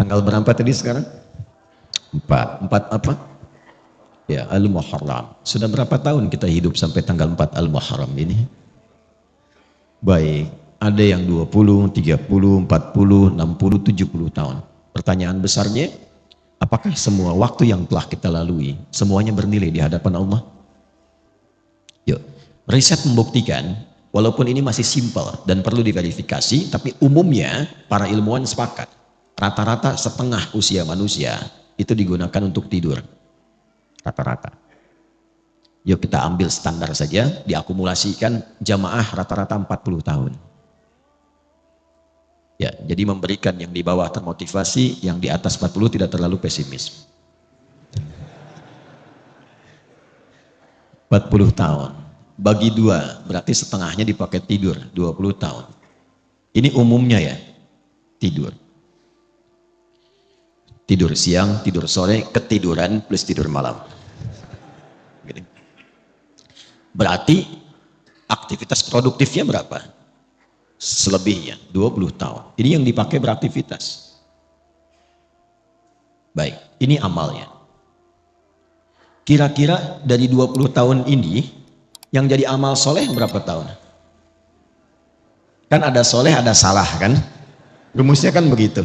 Tanggal berapa tadi sekarang? 4. 4 apa? Ya, Al-Muharram. Sudah berapa tahun kita hidup sampai tanggal 4 Al-Muharram ini? Baik, ada yang 20, 30, 40, 60, 70 tahun. Pertanyaan besarnya, apakah semua waktu yang telah kita lalui semuanya bernilai di hadapan Allah? Yuk, riset membuktikan, walaupun ini masih simpel dan perlu diverifikasi, tapi umumnya para ilmuwan sepakat, rata-rata setengah usia manusia itu digunakan untuk tidur. Rata-rata. Yuk kita ambil standar saja, diakumulasikan jamaah rata-rata 40 tahun. Ya, jadi memberikan yang di bawah termotivasi, yang di atas 40 tidak terlalu pesimis. 40 tahun. Bagi 2, berarti setengahnya dipakai tidur, 20 tahun. Ini umumnya ya, tidur. Tidur siang, tidur sore, ketiduran plus tidur malam. Berarti aktivitas produktifnya berapa? Selebihnya 20 tahun. Ini yang dipakai beraktivitas. Baik, ini amalnya. Kira-kira dari 20 tahun ini yang jadi amal soleh berapa tahun? Kan ada soleh, ada salah kan? Rumusnya kan begitu.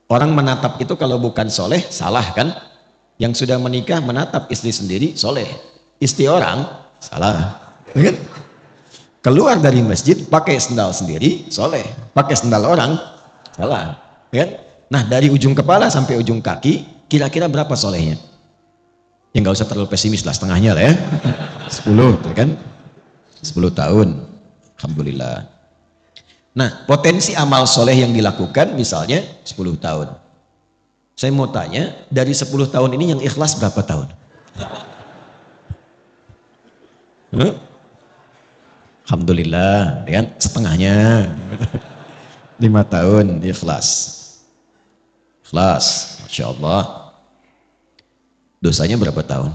Orang menatap itu kalau bukan soleh, salah kan? Yang sudah menikah menatap istri sendiri, soleh. Istri orang, salah. Keluar dari masjid, pakai sendal sendiri, soleh. Pakai sendal orang, salah. Nah, dari ujung kepala sampai ujung kaki, kira-kira berapa solehnya? Ya nggak usah terlalu pesimis lah, setengahnya lah ya. 10, kan? 10 tahun. Alhamdulillah. Nah, potensi amal soleh yang dilakukan misalnya 10 tahun. Saya mau tanya, dari 10 tahun ini yang ikhlas berapa tahun? Alhamdulillah, kan? Setengahnya. 5 tahun ikhlas. Ikhlas, Masya Allah. Dosanya berapa tahun?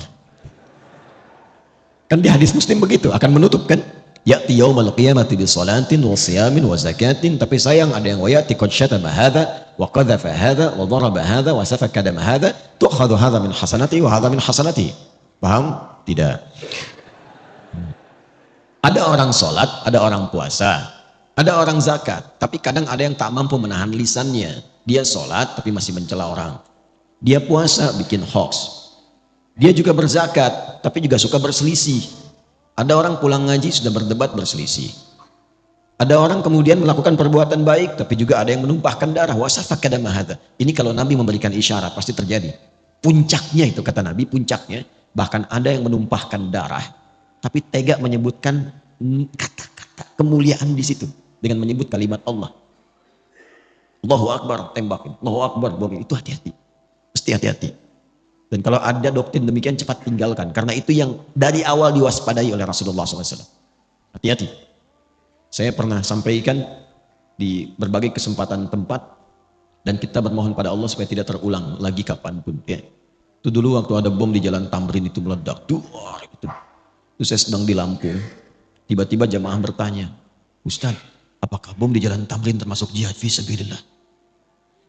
Kan di hadis Muslim begitu, akan menutup kan? Ya'ti yaumal qiyamati bi salatin wa siyamin wa zakatin, tapi sayang ada yang wayati qad syatama hadza wa qadhafa hadza wa daraba hadza wa safaka dama hadza tu'khadhu hadza min hasanati wa hadza min hasanati. Paham? Tidak. Ada orang sholat, ada orang puasa, ada orang zakat, tapi kadang ada yang tak mampu menahan lisannya. Dia sholat tapi masih mencela orang. Dia puasa bikin hoax. Dia juga berzakat tapi juga suka berselisih. Ada orang pulang ngaji sudah berdebat berselisih. Ada orang kemudian melakukan perbuatan baik tapi juga ada yang menumpahkan darah. Wasafaka dama hadza. Ini kalau Nabi memberikan isyarat pasti terjadi. Puncaknya itu kata Nabi, puncaknya bahkan ada yang menumpahkan darah tapi tega menyebutkan kata-kata kemuliaan di situ dengan menyebut kalimat Allah. Allahu Akbar, tembakin. Allahu Akbar, bom. Itu hati-hati. Mesti hati-hati. Dan kalau ada doktrin demikian cepat tinggalkan. Karena itu yang dari awal diwaspadai oleh Rasulullah SAW. Hati-hati. Saya pernah sampaikan di berbagai kesempatan tempat. Dan kita bermohon pada Allah supaya tidak terulang lagi kapanpun. Ya. Itu dulu waktu ada bom di Jalan Tamrin itu meledak. Duar, gitu. Itu saya sedang di Lampung. Tiba-tiba jamaah bertanya, Ustaz, apakah bom di Jalan Tamrin termasuk jihad fisabilillah?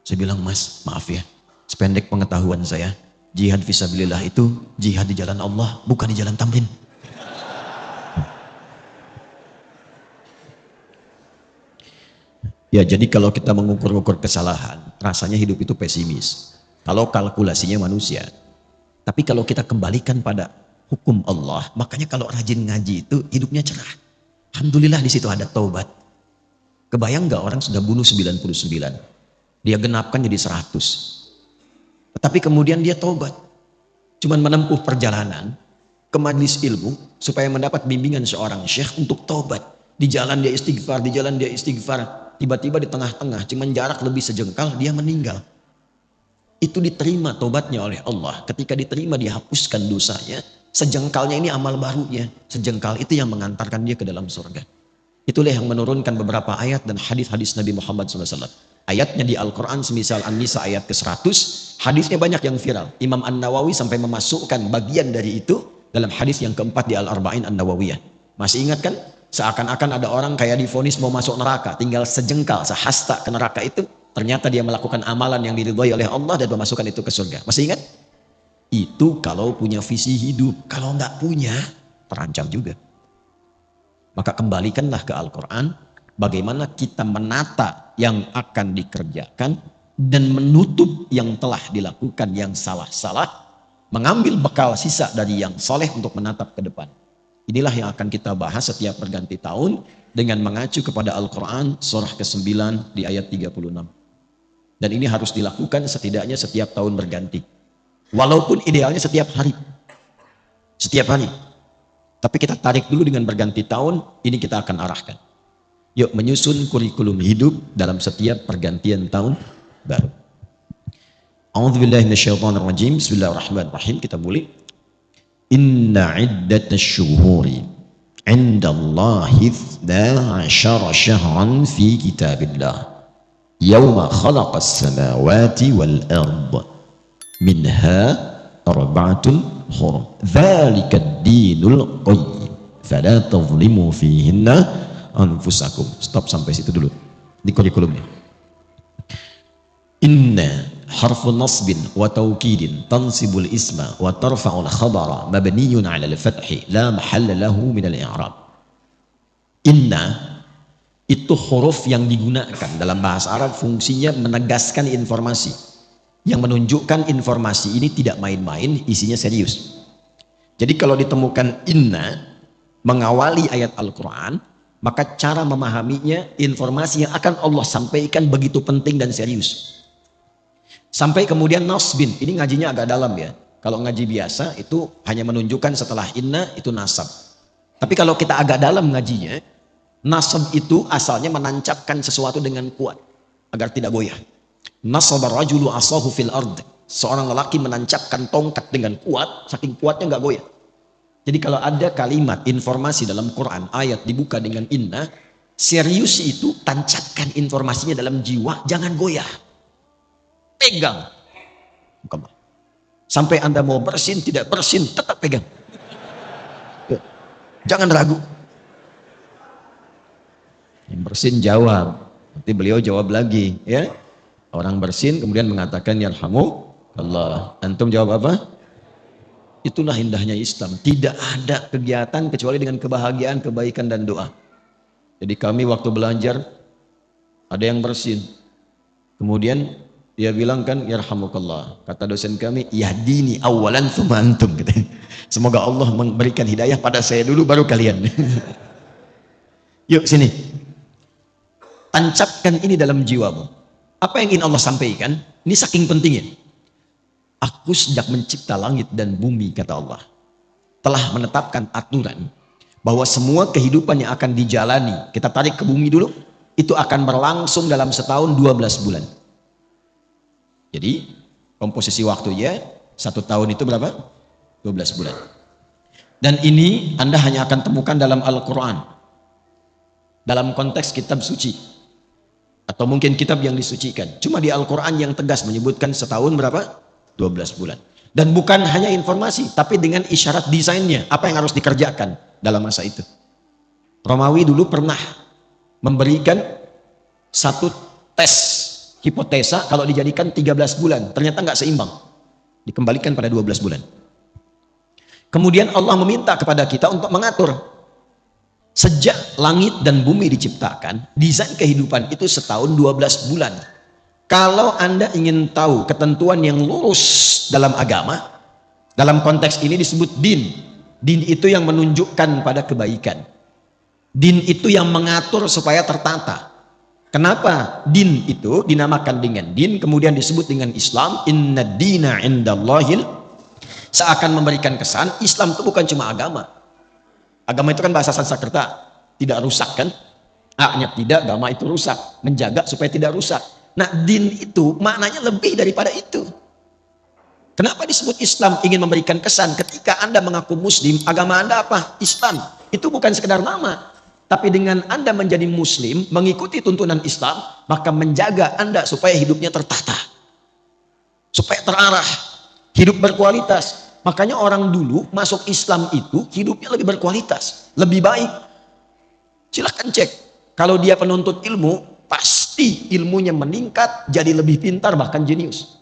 Saya bilang, Mas, maaf ya. Sependek pengetahuan saya. Jihad fisabilillah itu jihad di jalan Allah, bukan di jalan Tamrin. Ya, jadi kalau kita mengukur-ukur kesalahan, rasanya hidup itu pesimis. Kalau kalkulasinya manusia. Tapi kalau kita kembalikan pada hukum Allah, makanya kalau rajin ngaji itu hidupnya cerah. Alhamdulillah di situ ada taubat. Kebayang nggak orang sudah bunuh 99? Dia genapkan jadi 100. Tapi kemudian dia taubat. Cuman menempuh perjalanan ke majlis ilmu supaya mendapat bimbingan seorang syekh untuk taubat. Di jalan dia istighfar, di jalan dia istighfar. Tiba-tiba di tengah-tengah, cuman jarak lebih sejengkal, dia meninggal. Itu diterima taubatnya oleh Allah. Ketika diterima dihapuskan dosanya. Sejengkalnya ini amal barunya. Sejengkal itu yang mengantarkan dia ke dalam surga. Itulah yang menurunkan beberapa ayat dan hadis-hadis Nabi Muhammad SAW. Ayatnya di Al-Quran semisal An-Nisa ayat ke-100, hadisnya banyak yang viral. Imam An-Nawawi sampai memasukkan bagian dari itu dalam hadis yang keempat di Al-Arba'in An-Nawawiyah. Masih ingat kan? Seakan-akan ada orang kayak divonis mau masuk neraka, tinggal sejengkal, sehasta ke neraka itu. Ternyata dia melakukan amalan yang diridhoi oleh Allah dan memasukkan itu ke surga. Masih ingat? Itu kalau punya visi hidup. Kalau nggak punya, terancam juga. Maka kembalikanlah ke Al-Quran. Bagaimana kita menata yang akan dikerjakan dan menutup yang telah dilakukan yang salah-salah. Mengambil bekal sisa dari yang soleh untuk menatap ke depan. Inilah yang akan kita bahas setiap berganti tahun dengan mengacu kepada Al-Quran surah ke-9 di ayat 36. Dan ini harus dilakukan setidaknya setiap tahun berganti. Walaupun idealnya setiap hari. Setiap hari. Tapi kita tarik dulu dengan berganti tahun, ini kita akan arahkan. Yuk menyusun kurikulum hidup dalam setiap pergantian tahun baru. A'udzubillahi minasyaitonirrajim. Bismillahirrahmanirrahim. Kita mulai. Inna iddatash syuhuri 'indallahi 12 syahran fi kitabillah. Yauma khalaqas samawati wal ardh. Minha arba'atun hurum. Dzalika ad-dinul qayyim. Fala tadhlimu fihinna anfusakum. Stop sampai situ dulu. Di kurikulumnya. Inna harfu nasbin wa taukidin tansibul isma wa tarfa'ul khabara mabniyun 'ala al-fathi la mahalla lahu min al-i'rab. Inna itu huruf yang digunakan dalam bahasa Arab, fungsinya menegaskan informasi. Yang menunjukkan informasi ini tidak main-main, isinya serius. Jadi kalau ditemukan inna mengawali ayat Al-Quran, maka cara memahaminya, informasi yang akan Allah sampaikan begitu penting dan serius. Sampai kemudian nasbin, ini ngajinya agak dalam ya. Kalau ngaji biasa itu hanya menunjukkan setelah inna itu nasab. Tapi kalau kita agak dalam ngajinya, nasab itu asalnya menancapkan sesuatu dengan kuat agar tidak goyah. Nasaba rajulu asahu fil ard. Seorang lelaki menancapkan tongkat dengan kuat, saking kuatnya nggak goyah. Jadi kalau ada kalimat informasi dalam Quran, ayat dibuka dengan inna, serius itu tancapkan informasinya dalam jiwa, jangan goyah. Pegang. Sampai Anda mau bersin, tidak bersin, tetap pegang. Jangan ragu. Yang bersin jawab. Nanti beliau jawab lagi, ya. Orang bersin kemudian mengatakan yarhamu Allah. Antum jawab apa? Itulah indahnya Islam. Tidak ada kegiatan kecuali dengan kebahagiaan, kebaikan dan doa. Jadi kami waktu belajar ada yang bersin. Kemudian dia bilang kan yarhamukallah. Kata dosen kami, yahdini awalan tsumma antum. Semoga Allah memberikan hidayah pada saya dulu baru kalian. Yuk sini. Tancapkan ini dalam jiwamu. Apa yang ingin Allah sampaikan? Ini saking pentingnya. Aku sejak mencipta langit dan bumi, kata Allah, telah menetapkan aturan bahwa semua kehidupan yang akan dijalani, kita tarik ke bumi dulu, itu akan berlangsung dalam setahun 12 bulan. Jadi komposisi waktunya 1 tahun itu berapa? 12 bulan. Dan ini Anda hanya akan temukan dalam Al-Quran, dalam konteks kitab suci. Atau mungkin kitab yang disucikan. Cuma di Al-Quran yang tegas menyebutkan setahun berapa? 12 bulan. Dan bukan hanya informasi, tapi dengan isyarat desainnya. Apa yang harus dikerjakan dalam masa itu. Romawi dulu pernah memberikan satu tes hipotesa kalau dijadikan 13 bulan. Ternyata nggak seimbang. Dikembalikan pada 12 bulan. Kemudian Allah meminta kepada kita untuk mengatur. Sejak langit dan bumi diciptakan, desain kehidupan itu setahun 12 bulan. Kalau Anda ingin tahu ketentuan yang lurus dalam agama, dalam konteks ini disebut din. Din itu yang menunjukkan pada kebaikan. Din itu yang mengatur supaya tertata. Kenapa din itu dinamakan dengan din, kemudian disebut dengan Islam? Inna dina indallahil. Seakan memberikan kesan, Islam itu bukan cuma agama. Agama itu kan bahasa Sanskerta, tidak rusak kan? A-nya tidak, agama itu rusak, menjaga supaya tidak rusak. Nah, din itu maknanya lebih daripada itu. Kenapa disebut Islam? Ingin memberikan kesan ketika Anda mengaku Muslim, agama Anda apa? Islam. Itu bukan sekedar nama, tapi dengan Anda menjadi Muslim, mengikuti tuntunan Islam, maka menjaga Anda supaya hidupnya tertata, supaya terarah, hidup berkualitas. Makanya orang dulu masuk Islam itu hidupnya lebih berkualitas, lebih baik. Silahkan cek. Kalau dia penuntut ilmu, pasti pasti ilmunya meningkat, jadi lebih pintar, bahkan jenius.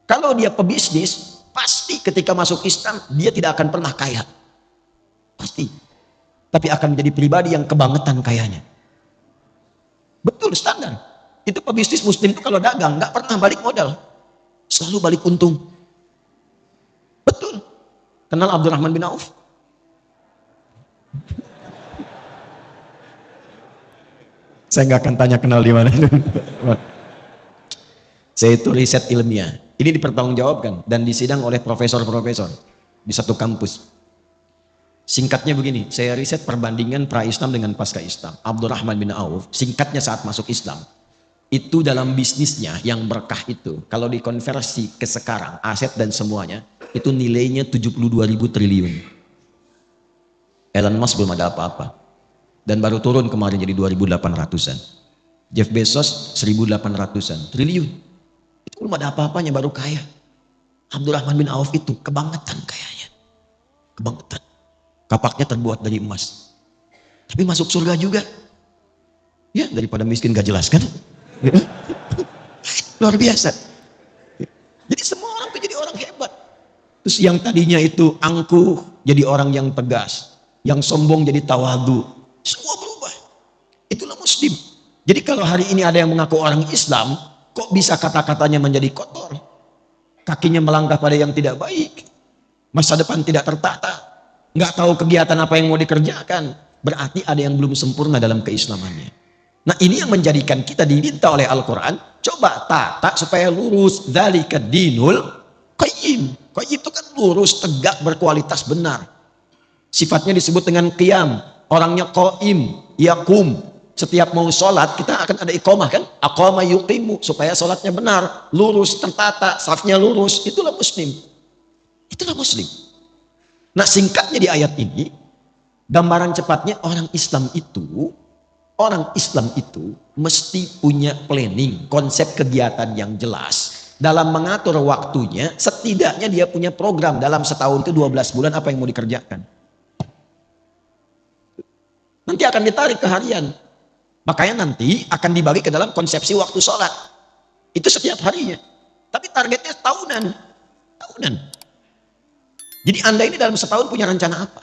Kalau dia pebisnis, pasti ketika masuk Islam dia tidak akan pernah kaya, pasti, tapi akan menjadi pribadi yang kebangetan kayanya. Betul, standar. Itu pebisnis muslim itu kalau dagang nggak pernah balik modal, selalu balik untung. Betul. Kenal Abdurrahman bin Auf? Saya nggak akan tanya kenal di mana. Saya itu riset ilmiah. Ini dipertanggungjawabkan dan disidang oleh profesor-profesor di satu kampus. Singkatnya begini, saya riset perbandingan pra-Islam dengan pasca-Islam. Abdurrahman bin Auf, singkatnya saat masuk Islam, itu dalam bisnisnya yang berkah itu, kalau dikonversi ke sekarang, aset dan semuanya, itu nilainya 72.000 triliun. Elon Musk belum ada apa-apa. Dan baru turun kemarin jadi 2.800-an. Jeff Bezos 1.800-an triliun. Itu belum ada apa-apanya baru kaya. Abdurrahman bin Auf itu kebangetan kayanya. Kebangetan. Kapaknya terbuat dari emas. Tapi masuk surga juga. Ya, daripada miskin gak jelas kan? Luar biasa. Jadi semua orang tuh jadi orang hebat. Terus yang tadinya itu angkuh jadi orang yang tegas. Yang sombong jadi tawadu. Semua berubah. Itulah muslim. Jadi kalau hari ini ada yang mengaku orang Islam, kok bisa kata-katanya menjadi kotor? Kakinya melangkah pada yang tidak baik. Masa depan tidak tertata. Nggak tahu kegiatan apa yang mau dikerjakan. Berarti ada yang belum sempurna dalam keislamannya. Nah ini yang menjadikan kita diminta oleh Al-Quran, coba tata supaya lurus. Dzalika dinul qayyim. Qayyim itu kan lurus, tegak, berkualitas, benar. Sifatnya disebut dengan qiyam. Orangnya qaim, yakum. Setiap mau sholat kita akan ada iqamah kan? Aqama yuqimu, supaya sholatnya benar, lurus, tertata, safnya lurus. Itulah muslim. Itulah muslim. Nah singkatnya di ayat ini, gambaran cepatnya orang Islam itu mesti punya planning, konsep kegiatan yang jelas. Dalam mengatur waktunya, setidaknya dia punya program dalam setahun itu 12 bulan apa yang mau dikerjakan. Nanti akan ditarik ke harian. Makanya nanti akan dibagi ke dalam konsepsi waktu sholat. Itu setiap harinya. Tapi targetnya tahunan. Tahunan. Jadi Anda ini dalam setahun punya rencana apa?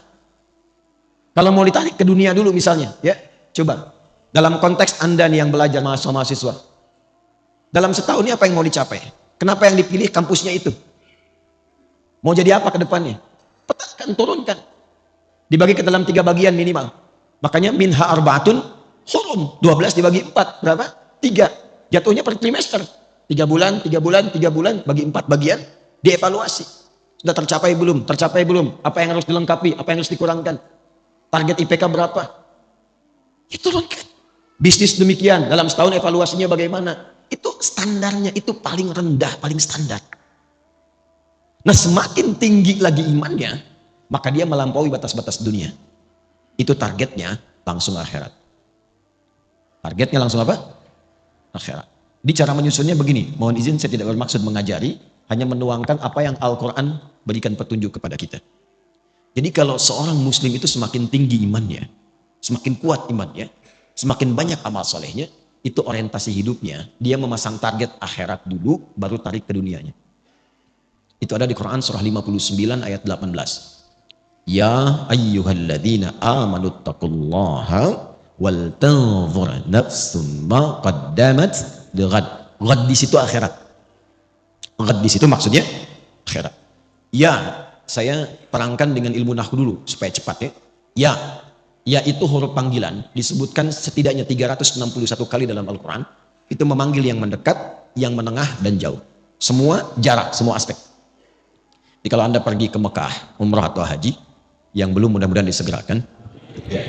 Kalau mau ditarik ke dunia dulu misalnya, ya coba. Dalam konteks Anda nih yang belajar mahasiswa. Dalam setahun ini apa yang mau dicapai? Kenapa yang dipilih kampusnya itu? Mau jadi apa ke depannya? Petakan, turunkan. Dibagi ke dalam 3 bagian minimal. Makanya minha arbaatun hurum. 12 dibagi 4. Berapa? 3. Jatuhnya per trimester. 3 bulan, 3 bulan, 3 bulan. Bagi 4 bagian. Dievaluasi. Sudah tercapai belum? Tercapai belum? Apa yang harus dilengkapi? Apa yang harus dikurangkan? Target IPK berapa? Diturunkan. Bisnis demikian. Dalam setahun evaluasinya bagaimana? Itu standarnya. Itu paling rendah, paling standar. Nah semakin tinggi lagi imannya, maka dia melampaui batas-batas dunia. Itu targetnya langsung akhirat. Targetnya langsung apa? Akhirat. Di cara menyusunnya begini, mohon izin saya tidak bermaksud mengajari, hanya menuangkan apa yang Al-Quran berikan petunjuk kepada kita. Jadi kalau seorang muslim itu semakin tinggi imannya, semakin kuat imannya, semakin banyak amal solehnya, itu orientasi hidupnya, dia memasang target akhirat dulu, baru tarik ke dunianya. Itu ada di Quran surah 59 ayat 18. Ya ayyuhalladzina amanu taqullaha wal tanzur nafsum ma qaddamat lighad. Ghad di situ akhirat. Ghad di situ maksudnya akhirat. Ya, saya terangkan dengan ilmu nahwu dulu supaya cepat ya. Ya itu huruf panggilan disebutkan setidaknya 361 kali dalam Al-Quran. Itu memanggil yang mendekat, yang menengah dan jauh. Semua jarak, semua aspek. Jadi kalau Anda pergi ke Mekah, umrah atau haji, yang belum mudah-mudahan disegerakan, ya,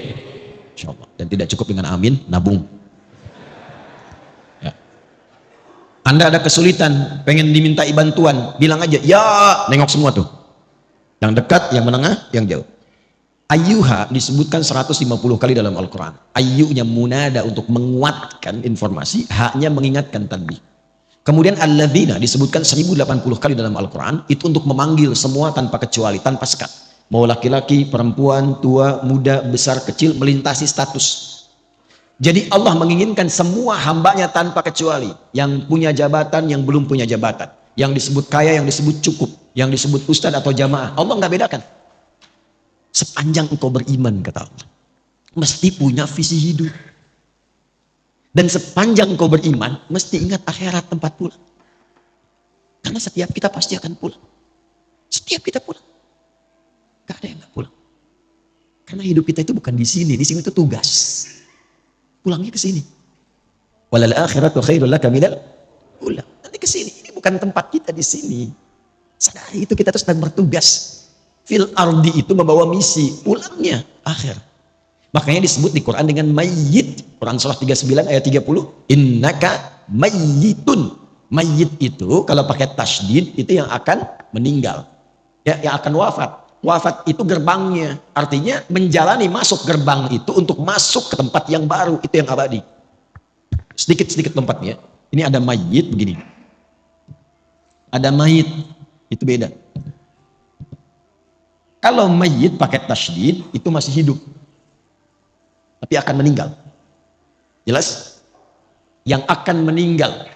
insyaallah. Dan tidak cukup dengan amin, nabung. Ya. Anda ada kesulitan, pengen dimintai bantuan, bilang aja, ya, nengok semua tuh. Yang dekat, yang menengah, yang jauh. Ayyuha disebutkan 150 kali dalam Al-Quran. Ayyunya munada untuk menguatkan informasi, haknya mengingatkan tanbih. Kemudian alladzina disebutkan 1080 kali dalam Al-Quran, itu untuk memanggil semua tanpa kecuali, tanpa sekat. Mau laki-laki, perempuan, tua, muda, besar, kecil, melintasi status. Jadi Allah menginginkan semua hambanya tanpa kecuali. Yang punya jabatan, yang belum punya jabatan. Yang disebut kaya, yang disebut cukup. Yang disebut ustadz atau jamaah. Allah nggak bedakan. Sepanjang engkau beriman, kata Allah, mesti punya visi hidup. Dan sepanjang engkau beriman, mesti ingat akhirat tempat pulang. Karena setiap kita pasti akan pulang. Setiap kita pulang. Gak ada yang gak pulang. Karena hidup kita itu bukan di sini itu tugas. Pulangnya ke sini. Walal akhiratu khairul laka minal ula. Nanti ke sini. Ini bukan tempat kita di sini. Sadari itu, kita terus sedang bertugas. Fil ardi itu membawa misi, pulangnya akhir. Makanya disebut di Quran dengan mayyit. Quran surah 39 ayat 30, innaka mayyitun. Mayyit itu kalau pakai tasydid itu yang akan meninggal. Ya, yang akan wafat. Wafat itu gerbangnya. Artinya menjalani masuk gerbang itu untuk masuk ke tempat yang baru, itu yang abadi. Sedikit-sedikit tempatnya. Ini ada mayyit begini. Ada mayyit, itu beda. Kalau mayyit pakai tasydid itu masih hidup, tapi akan meninggal. Jelas? Yang akan meninggal.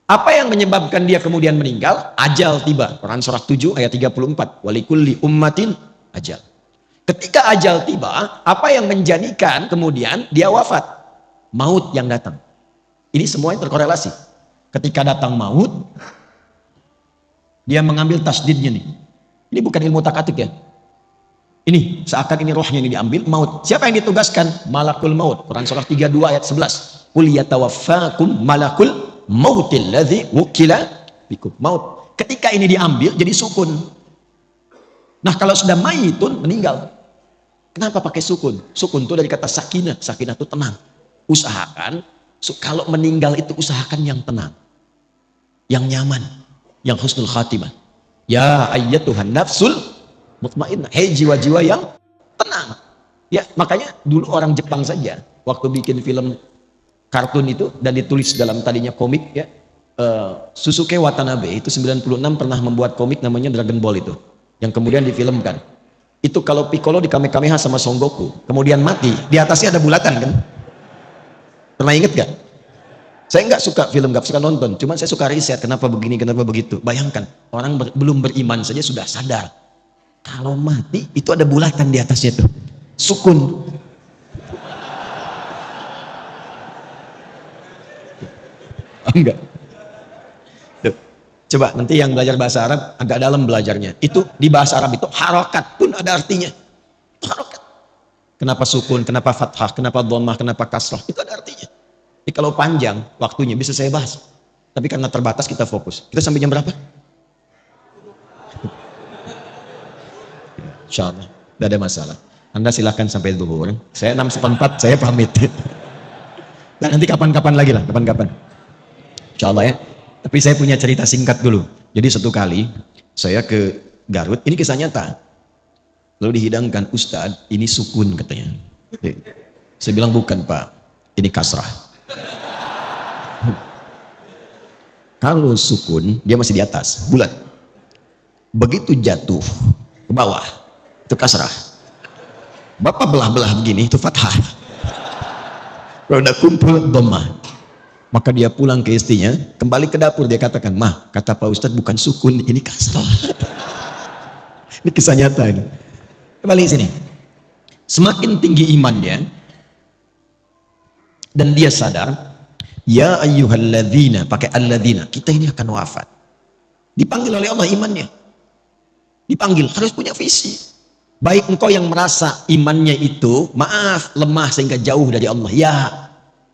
Apa yang menyebabkan dia kemudian meninggal? Ajal tiba. Quran surah 7 ayat 34. Walikulli ummatin ajal. Ketika ajal tiba, apa yang menjadikan kemudian dia wafat? Maut yang datang. Ini semuanya terkorelasi. Ketika datang maut, dia mengambil tasdidnya nih. Ini bukan ilmu takatik ya. Ini seakan ini rohnya ini diambil, maut. Siapa yang ditugaskan? Malakul maut. Quran surah 32 ayat 11. Qul yatawaffakum malakul mautil ladzi wukila bikum. Maut. Ketika ini diambil jadi sukun. Nah, kalau sudah mayitun, meninggal. Kenapa pakai sukun? Sukun itu dari kata sakinah. Sakinah itu tenang. Usahakan kalau meninggal itu usahakan yang tenang, yang nyaman, yang husnul khatimah. Ya ayyatuhan nafsul mutmainnah. Hei jiwa-jiwa yang tenang. Ya, makanya dulu orang Jepang saja waktu bikin film kartun itu dan ditulis dalam tadinya komik ya, Susuke Watanabe itu 96 pernah membuat komik namanya Dragon Ball itu, yang kemudian difilmkan. Itu kalau Piccolo di Kamehameha sama Son Goku kemudian mati, di atasnya ada bulatan kan? Pernah inget gak? Saya nggak suka film, nggak suka nonton, cuman saya suka riset kenapa begini, kenapa begitu. Bayangkan orang belum beriman saja sudah sadar kalau mati itu ada bulatan di atasnya tuh, sukun. Enggak. Tuh. Coba nanti yang belajar bahasa Arab agak dalam belajarnya. Itu di bahasa Arab itu harokat pun ada artinya. Harokat. Kenapa sukun, kenapa fathah, kenapa dhammah, kenapa kasrah, itu ada artinya. Jadi kalau panjang waktunya bisa saya bahas. Tapi karena terbatas kita fokus. Kita sampai jam berapa? Insyaallah, tidak ada masalah. Anda silahkan sampai zuhur. Saya 6:04, saya pamit. Dan nanti kapan-kapan lagi lah, kapan-kapan. Insyaallah ya. Tapi saya punya cerita singkat dulu. Jadi satu kali saya ke Garut, ini kisah nyata. Lalu dihidangkan, Ustadz, ini sukun katanya. Saya bilang bukan Pak, ini kasrah. Kalau sukun dia masih di atas, bulat. Begitu jatuh ke bawah, itu kasrah. Bapak belah-belah begini, itu fathah. Kalau udah kumpul dhammah. Maka dia pulang ke istrinya, kembali ke dapur, dia katakan, "Mah, kata Pak Ustadz bukan sukun, ini kasrah." Ini kisah nyata ini. Kembali sini. Semakin tinggi imannya dan dia sadar, ya ayyuhalladzina, pakai alladzina, kita ini akan wafat. Dipanggil oleh Allah imannya. Dipanggil, harus punya visi. Baik engkau yang merasa imannya itu, maaf, lemah sehingga jauh dari Allah. Ya,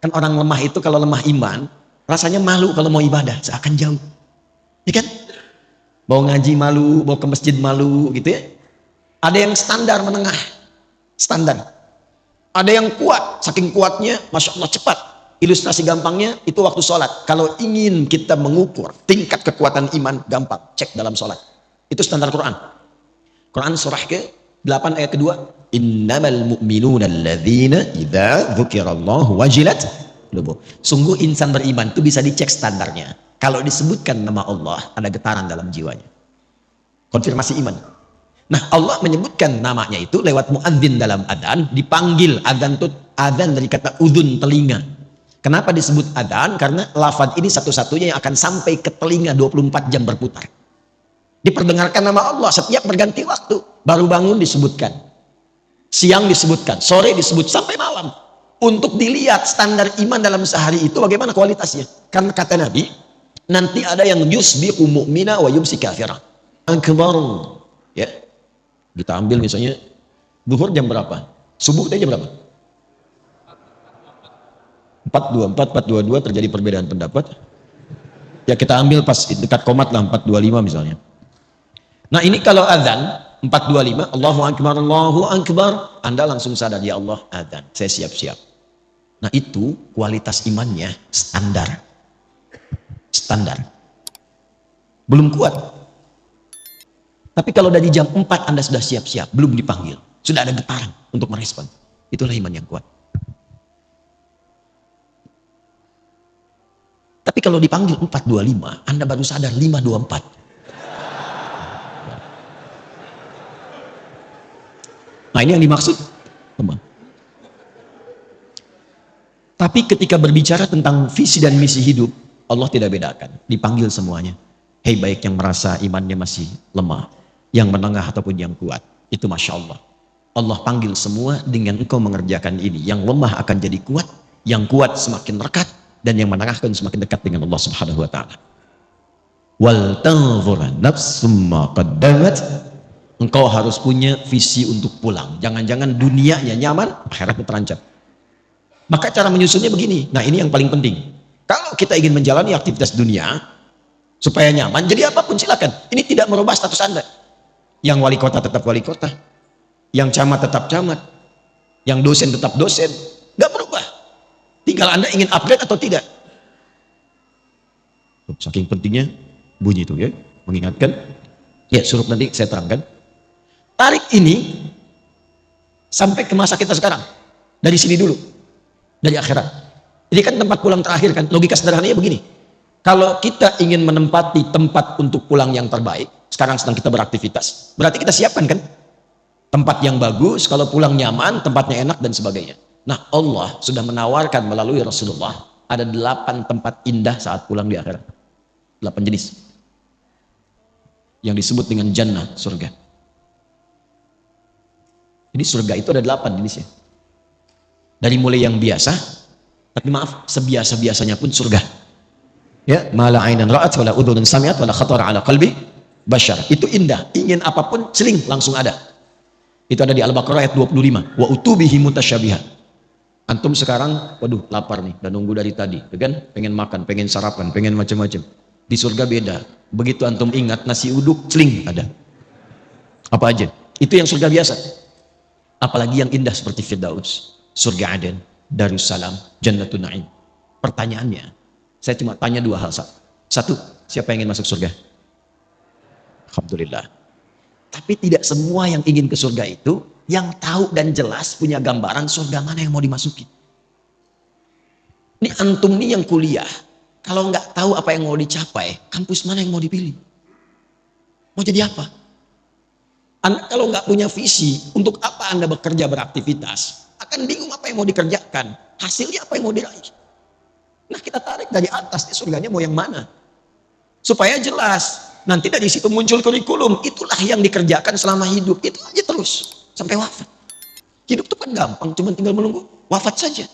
kan orang lemah itu kalau lemah iman, rasanya malu kalau mau ibadah, seakan jauh. Ya kan? Mau ngaji malu, mau ke masjid malu, gitu ya. Ada yang standar menengah, standar. Ada yang kuat, saking kuatnya, Masya Allah cepat. Ilustrasi gampangnya, itu waktu sholat. Kalau ingin kita mengukur tingkat kekuatan iman, gampang, cek dalam sholat. Itu standar Quran. Quran surah ke-8 ayat kedua. Innamal mu'minuna alladzina idza dzukirallahu wajilat qulubuhum. Sungguh insan beriman itu bisa dicek standarnya. Kalau disebutkan nama Allah, ada getaran dalam jiwanya. Konfirmasi iman. Nah, Allah menyebutkan namanya itu lewat muadzin dalam adzan, dipanggil adzan itu Adzan dari kata udhun, telinga. Kenapa disebut adzan? Karena lafaz ini satu-satunya yang akan sampai ke telinga 24 jam berputar. Diperdengarkan nama Allah setiap berganti waktu. Baru bangun disebutkan, siang disebutkan, sore disebut, sampai malam. Untuk dilihat standar iman dalam sehari itu bagaimana kualitasnya. Karena kata Nabi, nanti ada yang yusbiqu mu'mina wa yumsi kafirah. Akbar. Ya. Kita ambil misalnya zuhur jam berapa? Subuh jam berapa? 4.24, 4.22, terjadi perbedaan pendapat. Ya kita ambil pas dekat komat lah, 4.25 misalnya. Nah ini kalau adzan 4.25, Allahu Akbar, Allahu Akbar, Anda langsung sadar, ya Allah adzan, saya siap-siap. Nah itu kualitas imannya standar. Standar. Belum kuat. Tapi kalau dari jam 4 Anda sudah siap-siap, belum dipanggil, sudah ada getaran untuk merespon. Itulah iman yang kuat. Tapi kalau dipanggil 4.25, Anda baru sadar 5.24. Nah ini yang dimaksud, teman. Tapi ketika berbicara tentang visi dan misi hidup, Allah tidak bedakan. Dipanggil semuanya. Hei baik yang merasa imannya masih lemah, yang menengah ataupun yang kuat. Itu Masya Allah. Allah panggil semua dengan engkau mengerjakan ini. Yang lemah akan jadi kuat, yang kuat semakin rekat, dan yang menengah akan semakin dekat dengan Allah Subhanahu wa taala. Wal tanzur nafsum ma qaddamat. Engkau harus punya visi untuk pulang. Jangan-jangan dunianya nyaman, akhiratnya terancam. Maka cara menyusunnya begini. Nah ini yang paling penting. Kalau kita ingin menjalani aktivitas dunia supaya nyaman, jadi apapun silakan. Ini tidak merubah status Anda. Yang wali kota tetap wali kota, yang camat tetap camat, yang dosen tetap dosen, nggak berubah. Tinggal Anda ingin upgrade atau tidak. Saking pentingnya bunyi itu ya, mengingatkan. Ya suruh nanti saya terangkan. Tarik ini sampai ke masa kita sekarang. Dari sini dulu, dari akhirat. Ini kan tempat pulang terakhir kan. Logika sederhananya begini. Kalau kita ingin menempati tempat untuk pulang yang terbaik, sekarang sedang kita beraktivitas, berarti kita siapkan kan tempat yang bagus, kalau pulang nyaman, tempatnya enak dan sebagainya. Nah Allah sudah menawarkan melalui Rasulullah ada 8 tempat indah saat pulang di akhirat. 8 jenis yang disebut dengan jannah, surga. Jadi surga itu ada 8 jenisnya. Dari mulai yang biasa, tapi maaf, sebiasa-biasanya pun surga. Ya, mala ainan ra'at wala udhunun sami'at wala khatara ala qalbi bashar. Itu indah, ingin apapun celing langsung ada. Itu ada di Al-Baqarah ayat 25. Wa utubihi mutasyabiha. Antum sekarang, waduh lapar nih, dan nunggu dari tadi, kan? Pengen makan, pengen sarapan, pengen macam-macam. Di surga beda. Begitu antum ingat nasi uduk, celing ada. Apa aja? Itu yang surga biasa. Apalagi yang indah seperti Firdaus, surga Aden, Darussalam, Jannatun Na'im. Pertanyaannya, saya cuma tanya 2 hal. Satu, siapa yang ingin masuk surga? Alhamdulillah. Tapi tidak semua yang ingin ke surga itu yang tahu dan jelas punya gambaran surga mana yang mau dimasuki. Ini antum nih yang kuliah, kalau nggak tahu apa yang mau dicapai, kampus mana yang mau dipilih? Mau jadi apa? Anda kalau nggak punya visi, untuk apa Anda bekerja beraktivitas, akan bingung apa yang mau dikerjakan, hasilnya apa yang mau diraih. Nah kita tarik dari atas, di surganya mau yang mana? Supaya jelas, nanti dari situ muncul kurikulum, itulah yang dikerjakan selama hidup, itu aja terus, sampai wafat. Hidup itu kan gampang, cuma tinggal menunggu wafat saja.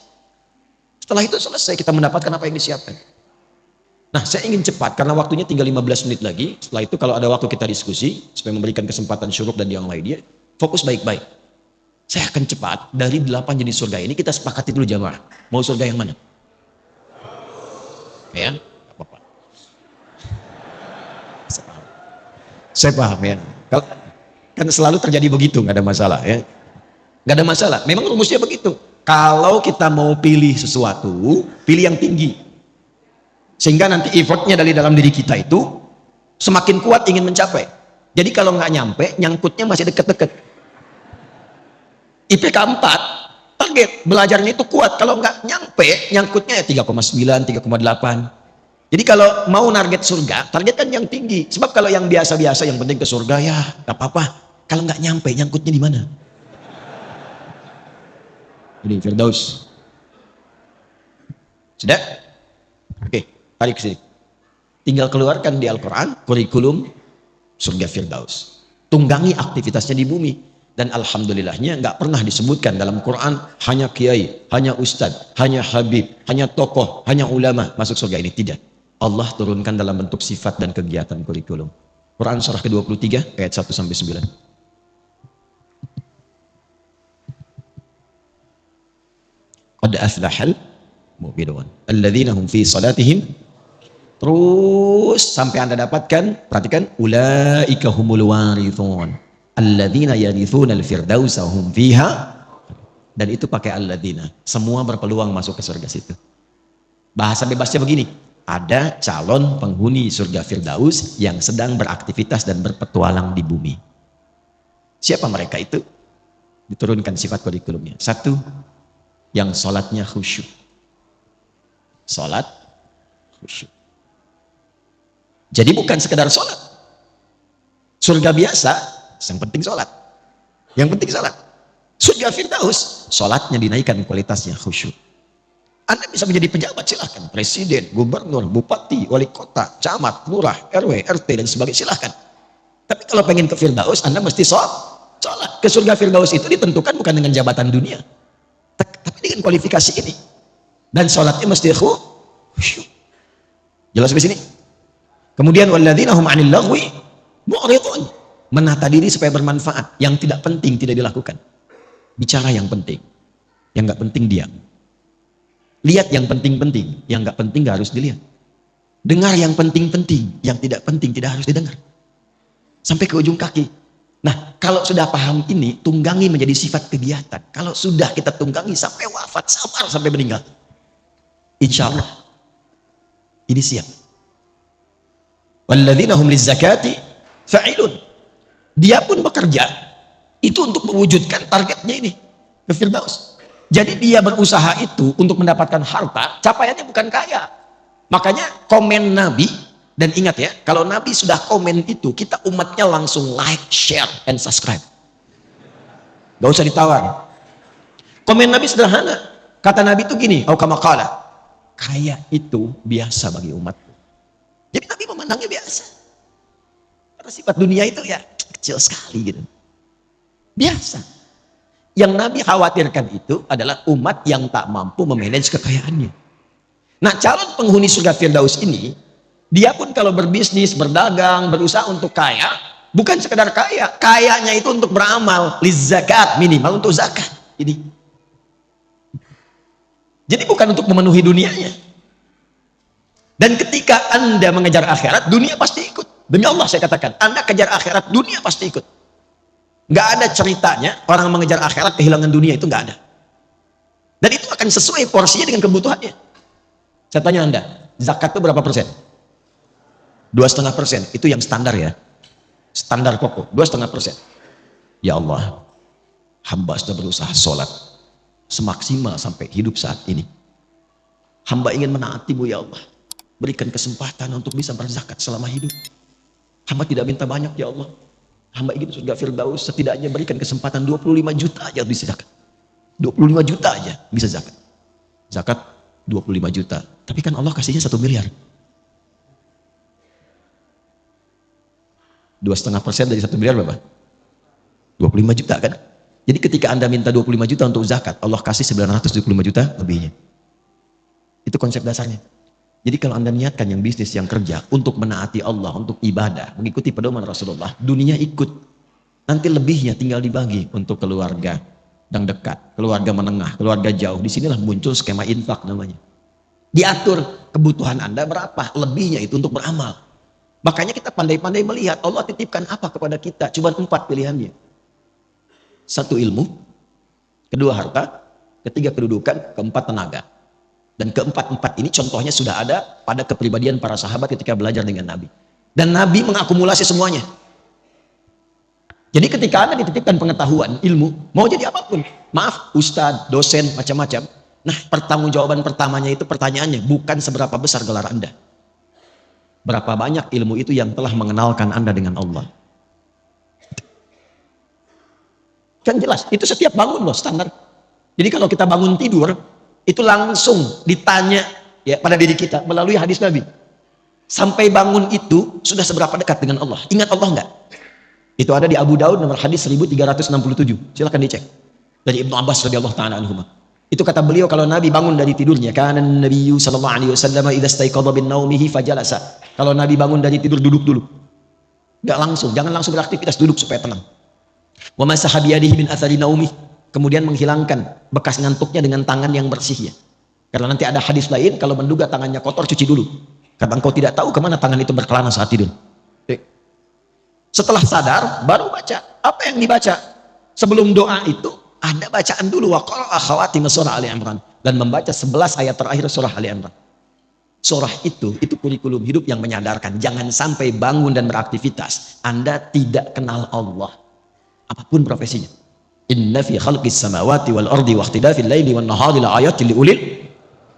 Setelah itu selesai, kita mendapatkan apa yang disiapkan. Nah saya ingin cepat karena waktunya tinggal 15 menit lagi. Setelah itu kalau ada waktu kita diskusi supaya memberikan kesempatan Syuruk dan yang lainnya, fokus baik-baik. Saya akan cepat. Dari 8 jenis surga ini kita sepakati dulu jamaah. Mau surga yang mana? Ya, apa-apa. Saya paham ya. Kan selalu terjadi begitu, nggak ada masalah ya. Nggak ada masalah. Memang rumusnya begitu. Kalau kita mau pilih sesuatu, pilih yang tinggi. Sehingga nanti effortnya dari dalam diri kita itu semakin kuat ingin mencapai. Jadi kalau nggak nyampe, nyangkutnya masih deket-deket. IPK 4, target belajarnya itu kuat. Kalau nggak nyampe, nyangkutnya ya 3,9, 3,8. Jadi kalau mau target surga, targetkan yang tinggi. Sebab kalau yang biasa-biasa, yang penting ke surga ya nggak apa-apa. Kalau nggak nyampe, nyangkutnya di mana? Ini Firdaus. Sudah? Oke, tarik ke sini. Tinggal keluarkan di Al-Quran kurikulum surga Firdaus. Tunggangi aktivitasnya di bumi. Dan alhamdulillahnya nggak pernah disebutkan dalam Quran hanya kiai, hanya ustadz, hanya habib, hanya tokoh, hanya ulama masuk surga ini. Tidak. Allah turunkan dalam bentuk sifat dan kegiatan kurikulum. Quran surah ke-23 ayat 1 sampai 9. Qad aflahal mu'minun alladzina hum fi salatihim, terus sampai Anda dapatkan, perhatikan, ulaika humul warithun alladzina yarithuna al-firdausa hum fiha, dan itu pakai alladzina. Semua berpeluang masuk ke surga situ. Bahasa bebasnya begini, ada calon penghuni surga Firdaus yang sedang beraktivitas dan berpetualang di bumi. Siapa mereka itu? Diturunkan sifat kurikulumnya. Satu, yang sholatnya khusyuk. Sholat khusyuk. Jadi bukan sekedar sholat. Surga biasa, yang penting sholat. Yang penting sholat. Surga Firdaus, sholatnya dinaikkan kualitasnya khusyuk. Anda bisa menjadi pejabat, silahkan. Presiden, gubernur, bupati, wali kota, camat, lurah, RW, RT, dan sebagainya, silahkan. Tapi kalau pengen ke Firdaus, Anda mesti sholat. Ke surga Firdaus itu ditentukan bukan dengan jabatan dunia, tapi dengan kualifikasi ini. Dan sholatnya mesti khusyuk. Jelas di sini? Kemudian walladzina hum 'anil lagwi mu'ridun, menata diri supaya bermanfaat. Yang tidak penting tidak dilakukan. Bicara yang penting, yang nggak penting diam. Lihat yang penting-penting, yang nggak penting nggak harus dilihat. Dengar yang penting-penting, yang tidak penting tidak harus didengar. Sampai ke ujung kaki. Nah, kalau sudah paham ini, tunggangi menjadi sifat kegiatan. Kalau sudah kita tunggangi sampai wafat, sabar sampai meninggal, insya Allah ini siap. Walladzina hum lizzakati fa'ilun. Dia pun bekerja itu untuk mewujudkan targetnya ini ke Firdaus. Jadi dia berusaha itu untuk mendapatkan harta, capaiannya bukan kaya. Makanya komen Nabi, dan ingat ya, kalau Nabi sudah komen itu, kita umatnya langsung like, share, and subscribe. Gak usah ditawar. Komen Nabi sederhana. Kata Nabi itu gini, au kama qala, kaya itu biasa bagi umatku. Jadi Nabi memandangnya biasa. Karena sifat dunia itu ya kecil sekali gitu. Biasa. Yang Nabi khawatirkan itu adalah umat yang tak mampu memanage kekayaannya. Nah, calon penghuni surga Firdaus ini, dia pun kalau berbisnis, berdagang, berusaha untuk kaya, bukan sekedar kaya, kayanya itu untuk beramal, lizakat, minimal untuk zakat. Ini. Jadi bukan untuk memenuhi dunianya. Dan ketika Anda mengejar akhirat, dunia pasti ikut. Demi Allah saya katakan, Anda kejar akhirat, dunia pasti ikut. Nggak ada ceritanya orang mengejar akhirat kehilangan dunia, itu nggak ada. Dan itu akan sesuai porsinya dengan kebutuhannya. Saya tanya Anda, zakat itu berapa persen? 2,5%. Itu yang standar ya, standar pokok 2,5%. Ya Allah, hamba sudah berusaha sholat semaksimal sampai hidup saat ini. Hamba ingin menaati-Mu ya Allah, berikan kesempatan untuk bisa berzakat selama hidup. Hamba tidak minta banyak ya Allah, hamba ingin surga Firdaus, setidaknya berikan kesempatan 25 juta aja bisa zakat. 25 juta aja bisa zakat. Zakat 25 juta. Tapi kan Allah kasihnya 1 miliar. 2,5% dari 1 miliar berapa? 25 juta kan? Jadi ketika Anda minta 25 juta untuk zakat, Allah kasih 975 juta lebihnya. Itu konsep dasarnya. Jadi kalau Anda niatkan yang bisnis, yang kerja untuk menaati Allah, untuk ibadah, mengikuti pedoman Rasulullah, dunia ikut. Nanti lebihnya tinggal dibagi untuk keluarga yang dekat, keluarga menengah, keluarga jauh. Disinilah muncul skema infak namanya. Diatur kebutuhan Anda berapa, lebihnya itu untuk beramal. Makanya kita pandai-pandai melihat Allah titipkan apa kepada kita. Cuma 4 pilihannya. 1 ilmu, 2 harta, 3 kedudukan, 4 tenaga. Dan keempat-empat ini contohnya sudah ada pada kepribadian para sahabat ketika belajar dengan Nabi. Dan Nabi mengakumulasi semuanya. Jadi ketika Anda dititipkan pengetahuan, ilmu, mau jadi apapun. Maaf, ustadz, dosen, macam-macam. Nah, pertanggungjawaban pertamanya itu pertanyaannya, bukan seberapa besar gelar Anda. Berapa banyak ilmu itu yang telah mengenalkan Anda dengan Allah. Kan jelas, itu setiap bangun loh standar. Jadi kalau kita bangun tidur, itu langsung ditanya ya pada diri kita melalui hadis Nabi. Sampai bangun itu sudah seberapa dekat dengan Allah? Ingat Allah enggak? Itu ada di Abu Daud nomor hadis 1367. Silakan dicek. Dari Ibnu Abbas radhiyallahu taala anhuma. Itu kata beliau kalau Nabi bangun dari tidurnya, kana Nabiyyu sallallahu alaihi wasallam idza staiqadha min naumihi fajalasa. Kalau Nabi bangun dari tidur duduk dulu. Enggak langsung, jangan langsung beraktivitas, duduk supaya tenang. Wa masaha bi yadihi min athari naumih. Kemudian menghilangkan bekas ngantuknya dengan tangan yang bersih ya. Karena nanti ada hadis lain kalau menduga tangannya kotor cuci dulu. Karena engkau tidak tahu kemana tangan itu berkelana saat tidur. Setelah sadar, baru baca. Apa yang dibaca? Sebelum doa itu, ada bacaan dulu. Wa qara'a khawatim surah Ali Imran. Dan membaca 11 ayat terakhir surah Ali Imran. Surah itu kurikulum hidup yang menyadarkan. Jangan sampai bangun dan beraktivitas, Anda tidak kenal Allah. Apapun profesinya. Inna fi khalqis samawati wal ardi wa ikhtilafil laili wan nahari la ayatin li ulil.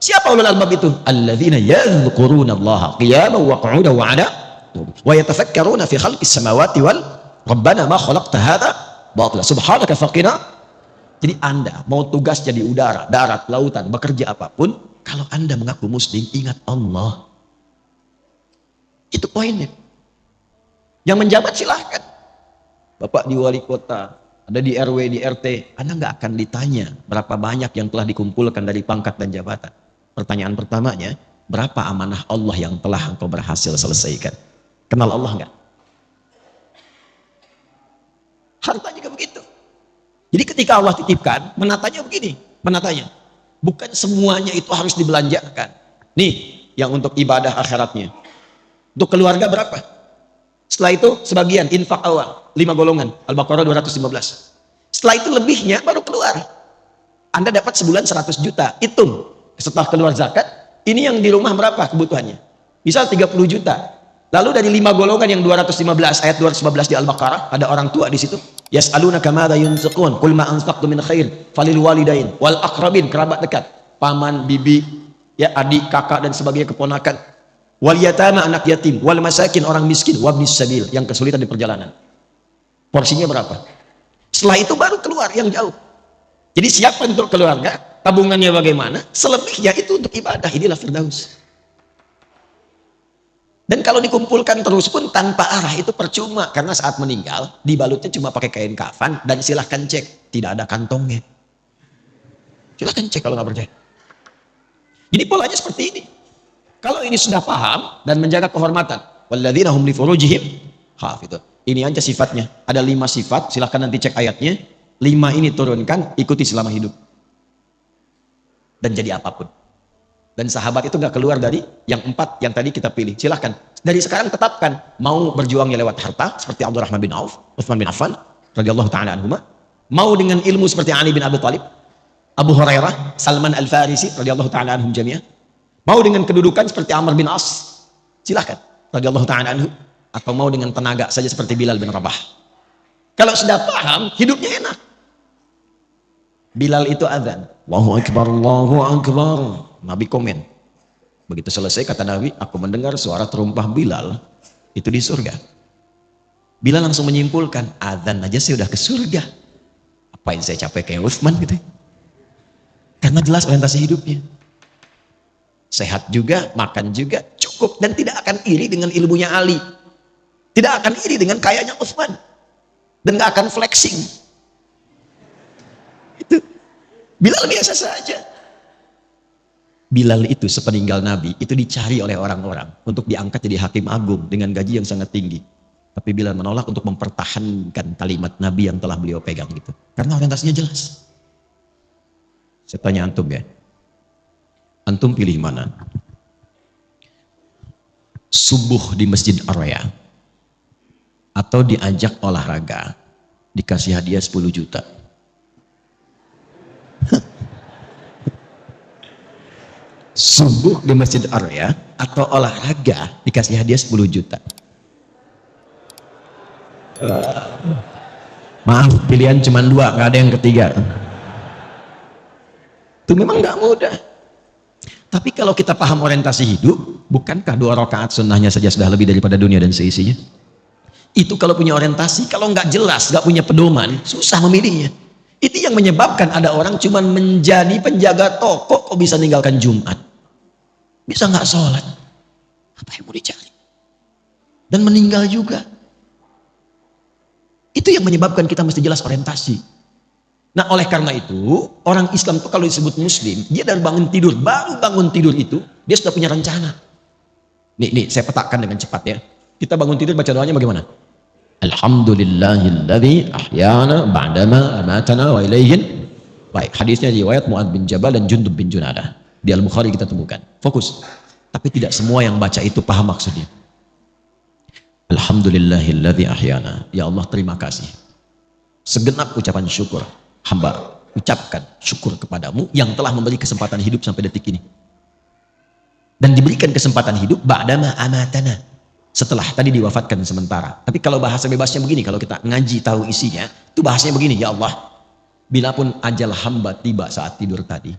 Siapa ulul albab itu? Alladzina yadhkuruna Allah qiyaman wa qu'udan wa 'ala wa yatafakkaruna fi khalqis samawati wal rabbana ma khalaqta hadza batila subhanaka faqina. Jadi Anda mau tugas jadi udara, darat, lautan, bekerja apapun, kalau Anda mengaku muslim, ingat Allah. Itu poinnya. Yang menjabat silahkan. Bapak di wali kota, ada di RW, di RT, Anda nggak akan ditanya berapa banyak yang telah dikumpulkan dari pangkat dan jabatan. Pertanyaan pertamanya, berapa amanah Allah yang telah engkau berhasil selesaikan? Kenal Allah nggak? Harta juga begitu. Jadi ketika Allah titipkan, menatanya begini, menatanya. Bukan semuanya itu harus dibelanjakan. Nih, yang untuk ibadah akhiratnya. Untuk keluarga berapa? Setelah itu sebagian infak awal, 5 golongan, Al-Baqarah 215. Setelah itu lebihnya baru keluar. Anda dapat sebulan 100 juta, hitung. Setelah keluar zakat, ini yang di rumah berapa kebutuhannya? Misal 30 juta. Lalu dari 5 golongan yang 215, ayat 215 di Al-Baqarah, ada orang tua di situ. Yas'alunaka madza yunfiqun qul ma anfaqtum min khair falil walidain wal aqrabin, kerabat dekat, paman, bibi, ya adik, kakak dan sebagainya, keponakan, wal yatama, anak yatim, wal masakin, orang miskin, wabnis sabil, yang kesulitan di perjalanan. Porsinya berapa? Setelah itu baru keluar yang jauh. Jadi siapkan untuk keluarga, tabungannya bagaimana, selebihnya itu untuk ibadah. Inilah Firdaus. Dan kalau dikumpulkan terus pun tanpa arah itu percuma, karena saat meninggal dibalutnya cuma pakai kain kafan dan silahkan cek, tidak ada kantongnya. Silahkan cek kalau nggak percaya. Jadi polanya seperti ini. Kalau ini sudah paham dan menjaga kehormatan, walladzina hum li furujihim hafidhun. Ini aja sifatnya. Ada 5 sifat, silahkan nanti cek ayatnya. 5 ini turunkan, ikuti selama hidup. Dan jadi apapun. Dan sahabat itu nggak keluar dari yang 4 yang tadi kita pilih. Silahkan. Dari sekarang tetapkan. Mau berjuangnya lewat harta, seperti Abdurrahman bin Auf, Utsman bin Affan, radhiyallahu ta'ala anhuma. Mau dengan ilmu seperti Ali bin Abi Thalib, Abu Hurairah, Salman Al-Farisi, radhiyallahu ta'ala anhum jami'ah. Mau dengan kedudukan seperti Amr bin As, silahkan, radhiyallahu ta'ala anhu. Atau mau dengan tenaga saja seperti Bilal bin Rabah. Kalau sudah paham, hidupnya enak. Bilal itu azan, Allahu Akbar, Allahu Akbar. Nabi komen. Begitu selesai kata Nabi, aku mendengar suara terumpah Bilal itu di surga. Bilal langsung menyimpulkan, azan aja saya udah ke surga. Apain saya capek kayak Utsman gitu. Karena jelas orientasi hidupnya. Sehat juga, makan juga, cukup, dan tidak akan iri dengan ilmunya Ali. Tidak akan iri dengan kayanya Utsman. Dan gak akan flexing. Itu Bilal biasa saja. Bilal itu sepeninggal Nabi itu dicari oleh orang-orang untuk diangkat jadi hakim agung dengan gaji yang sangat tinggi. Tapi Bilal menolak untuk mempertahankan kalimat Nabi yang telah beliau pegang gitu. Karena orientasinya jelas. Saya tanya antum ya. Antum pilih mana? Subuh di Masjid Ar-Raya atau diajak olahraga dikasih hadiah 10 juta? Subuh di Masjid Ar-Raya atau olahraga dikasih hadiah 10 juta? Maaf, pilihan cuma 2, nggak ada yang ketiga. Itu memang nggak mudah. Tapi kalau kita paham orientasi hidup, bukankah 2 rakaat sunnahnya saja sudah lebih daripada dunia dan seisinya? Itu kalau punya orientasi. Kalau nggak jelas, nggak punya pedoman, susah memilihnya. Itu yang menyebabkan ada orang cuma menjadi penjaga toko kok bisa meninggalkan Jumat. Bisa nggak sholat. Apa yang mau dicari? Dan meninggal juga. Itu yang menyebabkan kita mesti jelas orientasi. Nah oleh karena itu, orang Islam itu kalau disebut muslim, dia dari bangun tidur, baru bangun tidur itu, dia sudah punya rencana. Nih, saya petakan dengan cepat ya. Kita bangun tidur baca doanya bagaimana? Alhamdulillahilladzi ahyana ba'dama amatana wa ilaihin. Baik, hadisnya riwayat Mu'adz bin Jabal dan Jundub bin Junadah. Di Al-Bukhari kita temukan. Fokus. Tapi tidak semua yang baca itu paham maksudnya. Alhamdulillahilladzi ahyana. Ya Allah, terima kasih. Segenap ucapan syukur hamba ucapkan syukur kepadamu yang telah memberi kesempatan hidup sampai detik ini. Dan diberikan kesempatan hidup ba'dama amatana. Setelah tadi diwafatkan sementara. Tapi kalau bahasa bebasnya begini, kalau kita ngaji tahu isinya, itu bahasanya begini, ya Allah, bila pun ajal hamba tiba saat tidur tadi,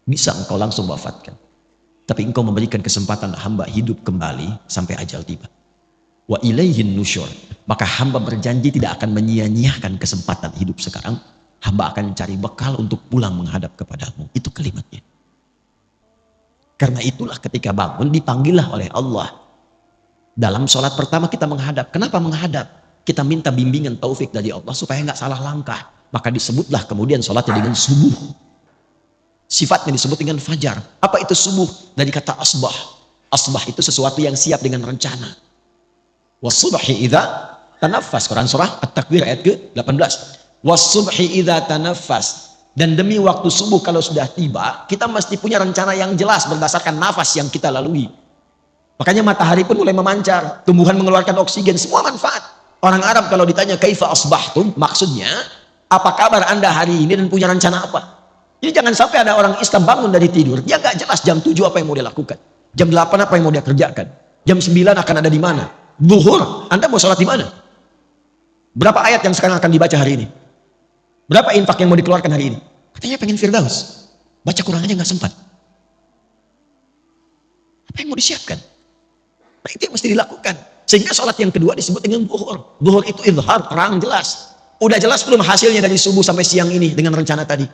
bisa engkau langsung wafatkan. Tapi engkau memberikan kesempatan hamba hidup kembali sampai ajal tiba. Wa ilaihin nusyur. Maka hamba berjanji tidak akan menyia-nyiakan kesempatan hidup sekarang. Hamba akan cari bekal untuk pulang menghadap kepadamu. Itu kalimatnya. Karena itulah ketika bangun dipanggillah oleh Allah. Dalam sholat pertama kita menghadap. Kenapa menghadap? Kita minta bimbingan taufik dari Allah supaya nggak salah langkah. Maka disebutlah kemudian sholatnya dengan subuh. Sifatnya disebut dengan fajar. Apa itu subuh? Dari kata asbah. Asbah itu sesuatu yang siap dengan rencana. Wasubhi idza tanaffas. Quran surah At-Takwir ayat ke-18. Wasubhi idza tanaffas. Dan demi waktu subuh kalau sudah tiba, kita mesti punya rencana yang jelas berdasarkan nafas yang kita lalui. Makanya matahari pun mulai memancar, tumbuhan mengeluarkan oksigen, semua manfaat. Orang Arab kalau ditanya kaifa asbahtum, maksudnya apa kabar anda hari ini dan punya rencana apa? Jadi jangan sampai ada orang Islam bangun dari tidur, dia nggak jelas jam 7 apa yang mau dia lakukan, jam 8 apa yang mau dia kerjakan, jam 9 akan ada di mana, zuhur anda mau sholat di mana, berapa ayat yang sekarang akan dibaca hari ini, berapa infak yang mau dikeluarkan hari ini. Katanya pengen firdaus, baca Quran aja nggak sempat. Apa yang mau disiapkan? Nah, itu yang mesti dilakukan. Sehingga sholat yang kedua disebut dengan zuhur. Zuhur itu izhar, terang, jelas. Udah jelas belum hasilnya dari subuh sampai siang ini dengan rencana tadi?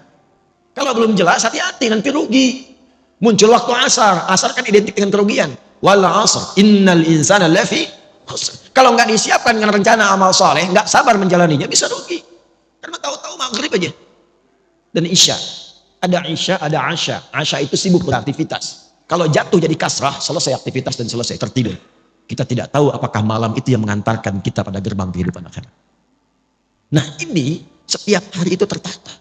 Kalau belum jelas, hati-hati, nanti rugi. Muncul waktu asar. Asar kan identik dengan kerugian. Wal asr, innal insana lafi khusr. Kalau nggak disiapkan dengan rencana amal soleh, nggak sabar menjalaninya, bisa rugi. Karena tahu-tahu maghrib aja. Dan isya. Ada isya, ada asya. Asya itu sibuk beraktivitas. Kalau jatuh jadi kasrah, selesai aktivitas dan selesai tertidur. Kita tidak tahu apakah malam itu yang mengantarkan kita pada gerbang kehidupan akhirat. Nah ini setiap hari itu tertata.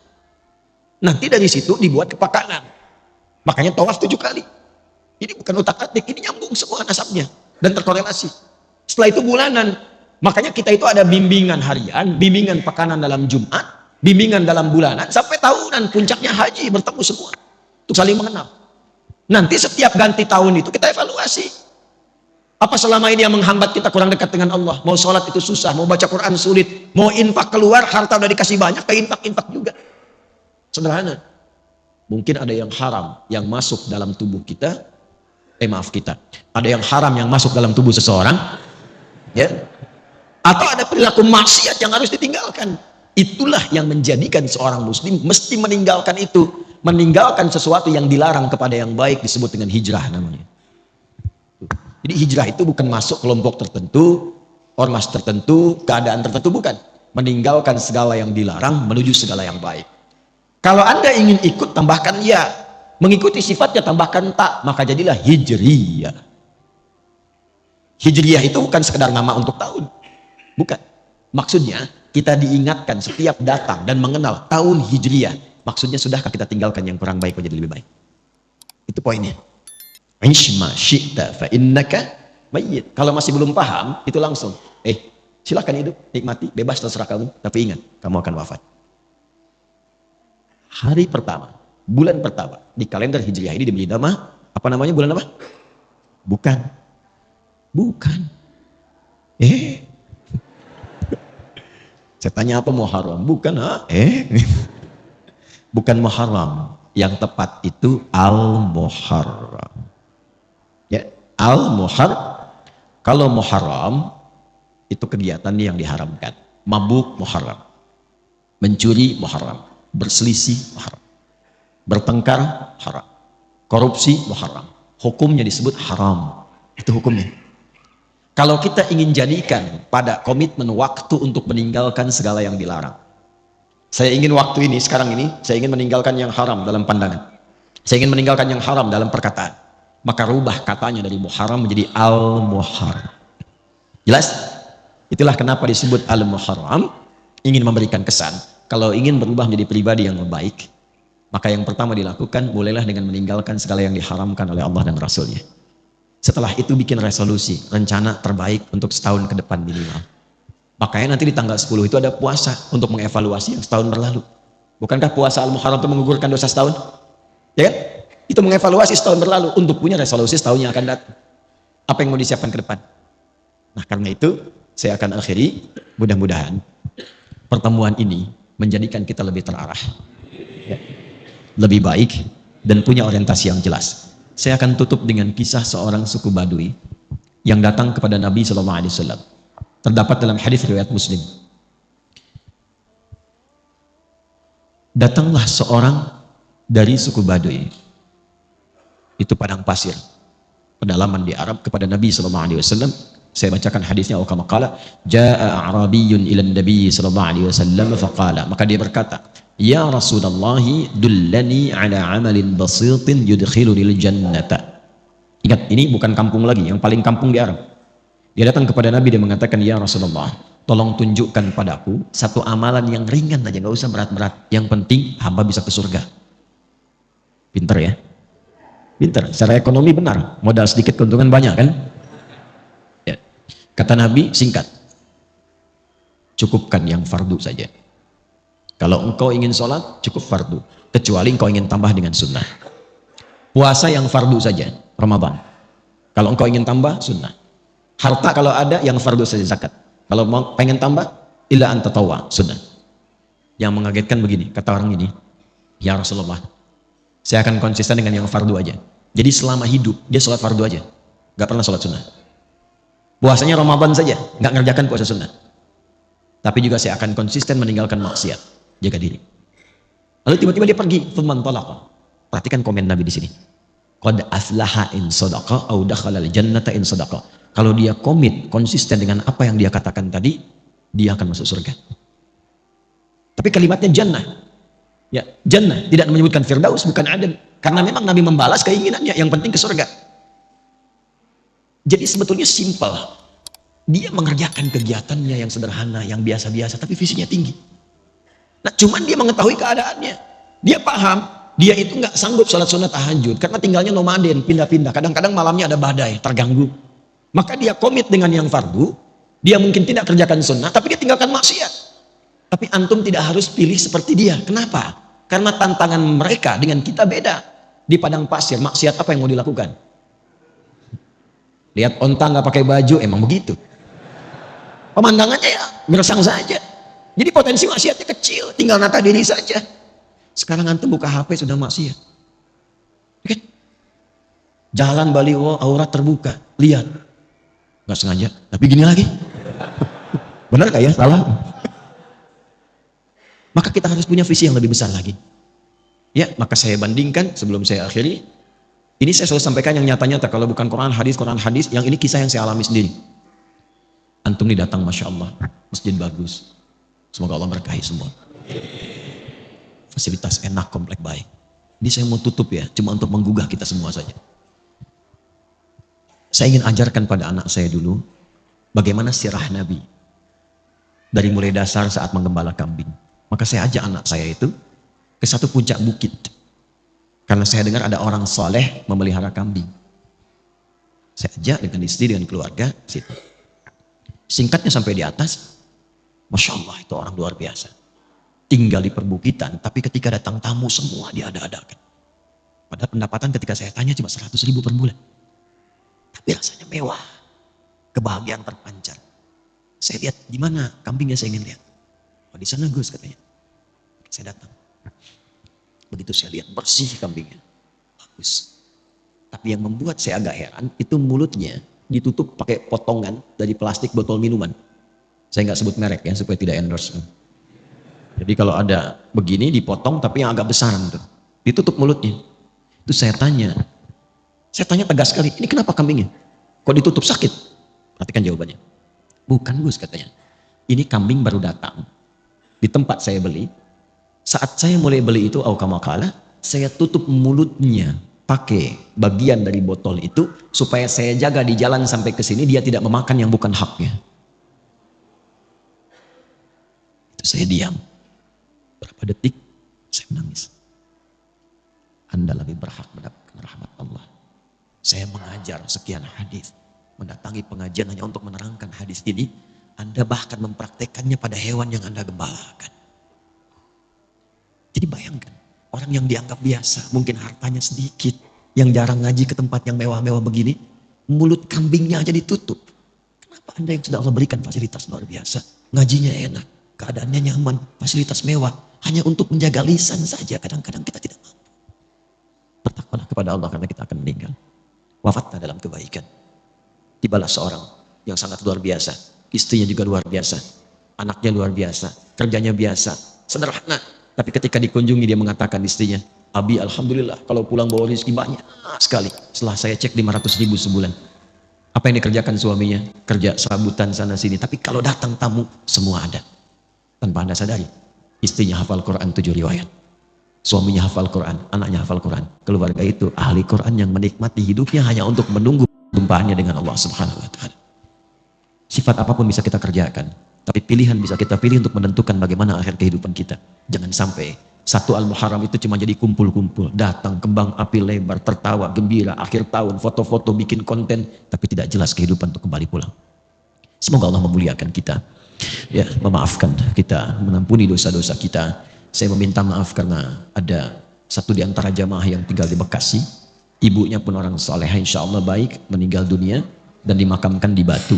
Nanti dari situ dibuat kepakanan. Makanya tawaf 7 kali. Ini bukan utak-atik, ini nyambung semua nasabnya. Dan terkorelasi. Setelah itu bulanan. Makanya kita itu ada bimbingan harian, bimbingan pekanan dalam Jumat, bimbingan dalam bulanan, sampai tahunan puncaknya haji bertemu semua. Untuk saling mengenal. Nanti setiap ganti tahun itu kita evaluasi. Apa selama ini yang menghambat kita kurang dekat dengan Allah? Mau sholat itu susah, mau baca Quran sulit, mau infak keluar, harta udah dikasih banyak, ke infak juga. Sederhana. Mungkin ada yang haram yang masuk dalam tubuh kita. Ada yang haram yang masuk dalam tubuh seseorang. Ya. Atau ada perilaku maksiat yang harus ditinggalkan. Itulah yang menjadikan seorang muslim mesti meninggalkan itu. Meninggalkan sesuatu yang dilarang kepada yang baik disebut dengan hijrah namanya. Jadi hijrah itu bukan masuk kelompok tertentu, ormas tertentu, keadaan tertentu, bukan. Meninggalkan segala yang dilarang menuju segala yang baik. Kalau anda ingin ikut, tambahkan ya. Mengikuti sifatnya, tambahkan tak. Maka jadilah hijriyah. Hijriyah itu bukan sekedar nama untuk tahun. Bukan. Maksudnya kita diingatkan setiap datang dan mengenal tahun hijriyah. Maksudnya sudahkah kita tinggalkan yang kurang baik menjadi lebih baik? Itu poinnya. Ishma syi'ta fa innaka mayyit. Kalau masih belum paham, itu langsung. Silakan hidup, nikmati, bebas terserah kamu. Tapi ingat, kamu akan wafat. Hari pertama, bulan pertama di kalender Hijriah ini diberi nama apa namanya? Bulan apa? Bukan. Saya tanya apa Muharram? Bukan, bukan Muharram. Yang tepat itu Al-Muharram. Ya, Al-Muharram. Kalau Muharram itu kegiatan yang diharamkan. Mabuk Muharram. Mencuri muharram, berselisih muharram, bertengkar haram, korupsi muharram. Hukumnya disebut haram. Itu hukumnya. Kalau kita ingin jadikan pada komitmen waktu untuk meninggalkan segala yang dilarang. Saya ingin waktu ini, sekarang ini, saya ingin meninggalkan yang haram dalam pandangan. Saya ingin meninggalkan yang haram dalam perkataan. Maka rubah katanya dari muharram menjadi al-muharram. Jelas? Itulah kenapa disebut al-muharram. Ingin memberikan kesan. Kalau ingin berubah menjadi pribadi yang baik, maka yang pertama dilakukan, mulailah dengan meninggalkan segala yang diharamkan oleh Allah dan Rasulnya. Setelah itu bikin resolusi, rencana terbaik untuk setahun ke depan minimal. Makanya nanti di tanggal 10 itu ada puasa untuk mengevaluasi yang setahun berlalu. Bukankah puasa al-muharram itu menggugurkan dosa setahun? Ya kan? Itu mengevaluasi setahun berlalu untuk punya resolusi setahun yang akan datang. Apa yang mau disiapkan ke depan? Nah karena itu, saya akan akhiri, mudah-mudahan pertemuan ini menjadikan kita lebih terarah, ya, lebih baik, dan punya orientasi yang jelas. Saya akan tutup dengan kisah seorang suku Badui yang datang kepada Nabi SAW. Terdapat dalam hadis riwayat Muslim. Datanglah seorang dari suku Badui, itu padang pasir, pedalaman di Arab, kepada Nabi SAW. Saya bacakan hadisnya. Kama qala jaa a'rabiyyun ila Nabi sallallahu alaihi wasallam faqala, maka dia berkata, ya Rasulullah, dullani ala amalin basitin yudkhilunil jannata. Ingat, ini bukan kampung lagi, yang paling kampung di Arab. Dia datang kepada Nabi, dia mengatakan, ya Rasulullah, tolong tunjukkan padaku satu amalan yang ringan aja, nggak usah berat-berat, yang penting hamba bisa ke surga. Pinter ya, pinter, secara ekonomi benar, modal sedikit keuntungan banyak kan. Kata Nabi, singkat, cukupkan yang fardu saja. Kalau engkau ingin sholat, cukup fardu, kecuali engkau ingin tambah dengan sunnah. Puasa yang fardu saja, Ramadan. Kalau engkau ingin tambah, sunnah. Harta kalau ada, yang fardu saja, zakat. Kalau mau pengen tambah, illa anta tawwa, sunnah. Yang mengagetkan begini, kata orang ini, ya Rasulullah, saya akan konsisten dengan yang fardu aja. Jadi selama hidup, dia sholat fardu aja, gak pernah sholat sunnah. Puasanya Ramadan saja, nggak ngerjakan puasa sunnah. Tapi juga saya akan konsisten meninggalkan maksiat, jaga diri. Lalu tiba-tiba dia pergi, thumman talaqa. Perhatikan komen Nabi di sini. Qad aflaha in sadaqa au dakhala al-jannata in sadaqa. Kalau dia komit, konsisten dengan apa yang dia katakan tadi, dia akan masuk surga. Tapi kalimatnya jannah. Ya, jannah tidak menyebutkan firdaus, bukan aden. Karena memang Nabi membalas keinginannya, yang penting ke surga. Jadi sebetulnya simpel. Dia mengerjakan kegiatannya yang sederhana, yang biasa-biasa, tapi visinya tinggi. Nah, cuman dia mengetahui keadaannya. Dia paham, dia itu nggak sanggup sholat sunat tahajud, karena tinggalnya nomaden, pindah-pindah. Kadang-kadang malamnya ada badai, terganggu. Maka dia komit dengan yang fardu, dia mungkin tidak kerjakan sunnah, tapi dia tinggalkan maksiat. Tapi antum tidak harus pilih seperti dia. Kenapa? Karena tantangan mereka dengan kita beda. Di padang pasir, maksiat apa yang mau dilakukan? Lihat onta nggak pakai baju, emang begitu. Pemandangannya ya gersang saja. Jadi potensi maksiatnya kecil, tinggal nata diri saja. Sekarang antum buka HP sudah maksiat. Oke? Jalan baliho, aurat terbuka, lihat. Nggak sengaja, tapi gini lagi. Benar nggak ya? Salah. Maka kita harus punya visi yang lebih besar lagi. Ya, maka saya bandingkan sebelum saya akhiri. Ini saya selalu sampaikan yang nyata-nyata. Kalau bukan Quran hadis, yang ini kisah yang saya alami sendiri. Antum ini datang, Masya Allah, masjid bagus. Semoga Allah berkahi semua. Fasilitas enak, komplek baik. Ini saya mau tutup ya, cuma untuk menggugah kita semua saja. Saya ingin ajarkan pada anak saya dulu, bagaimana sirah Nabi. Dari mulai dasar saat menggembala kambing. Maka saya ajak anak saya itu ke satu puncak bukit. Karena saya dengar ada orang soleh memelihara kambing. Saya ajak dengan istri, dengan keluarga, situ. Singkatnya sampai di atas, Masya Allah itu orang luar biasa. Tinggal di perbukitan, tapi ketika datang tamu semua diada-adakan. Padahal pendapatan ketika saya tanya cuma 100.000 per bulan. Tapi rasanya mewah. Kebahagiaan terpancar. Saya lihat, di mana kambingnya saya ingin lihat. Oh di sana Gus katanya. Saya datang. Begitu saya lihat bersih kambingnya, bagus. Tapi yang membuat saya agak heran itu mulutnya ditutup pakai potongan dari plastik botol minuman. Saya nggak sebut merek ya supaya tidak endorse. Jadi kalau ada begini dipotong tapi yang agak besar tuh, ditutup mulutnya. Itu saya tanya tegas sekali, ini kenapa kambingnya? Kok ditutup, sakit? Perhatikan jawabannya. Bukan Gus, katanya. Ini kambing baru datang. Di tempat saya beli, saat saya mulai beli itu, aukamakala, saya tutup mulutnya pakai bagian dari botol itu supaya saya jaga di jalan sampai ke sini dia tidak memakan yang bukan haknya. Itu saya diam. Berapa detik saya menangis. Anda lebih berhak mendapatkan rahmat Allah. Saya mengajar sekian hadis, mendatangi pengajian hanya untuk menerangkan hadis ini. Anda bahkan mempraktekannya pada hewan yang Anda gembalakan. Jadi bayangkan, orang yang dianggap biasa, mungkin hartanya sedikit, yang jarang ngaji ke tempat yang mewah-mewah begini, mulut kambingnya aja ditutup. Kenapa Anda yang sudah Allah berikan fasilitas luar biasa, ngajinya enak, keadaannya nyaman, fasilitas mewah, hanya untuk menjaga lisan saja, kadang-kadang kita tidak mampu. Bertakwalah kepada Allah karena kita akan meninggal. Wafatlah dalam kebaikan. Tibalah seorang yang sangat luar biasa, istrinya juga luar biasa, anaknya luar biasa, kerjanya biasa, sederhana. Tapi ketika dikunjungi dia mengatakan istrinya, Abi alhamdulillah kalau pulang bawa rezeki banyak sekali. Setelah saya cek 500.000 sebulan. Apa yang dikerjakan suaminya? Kerja serabutan sana sini. Tapi kalau datang tamu semua ada. Tanpa Anda sadari, istrinya hafal Quran 7 riwayat. Suaminya hafal Quran, anaknya hafal Quran. Keluarga itu ahli Quran yang menikmati hidupnya hanya untuk menunggu jumpaannya dengan Allah Subhanahu wa taala. Sifat apapun bisa kita kerjakan, tapi pilihan bisa kita pilih untuk menentukan bagaimana akhir kehidupan kita. Jangan sampai satu Al-Muharram itu cuma jadi kumpul-kumpul, datang kembang api lebar, tertawa, gembira, akhir tahun, foto-foto, bikin konten, tapi tidak jelas kehidupan untuk kembali pulang. Semoga Allah memuliakan kita, ya, memaafkan kita, mengampuni dosa-dosa kita. Saya meminta maaf karena ada satu di antara jamaah yang tinggal di Bekasi, ibunya pun orang saleh, insya Allah baik, meninggal dunia dan dimakamkan di Batu.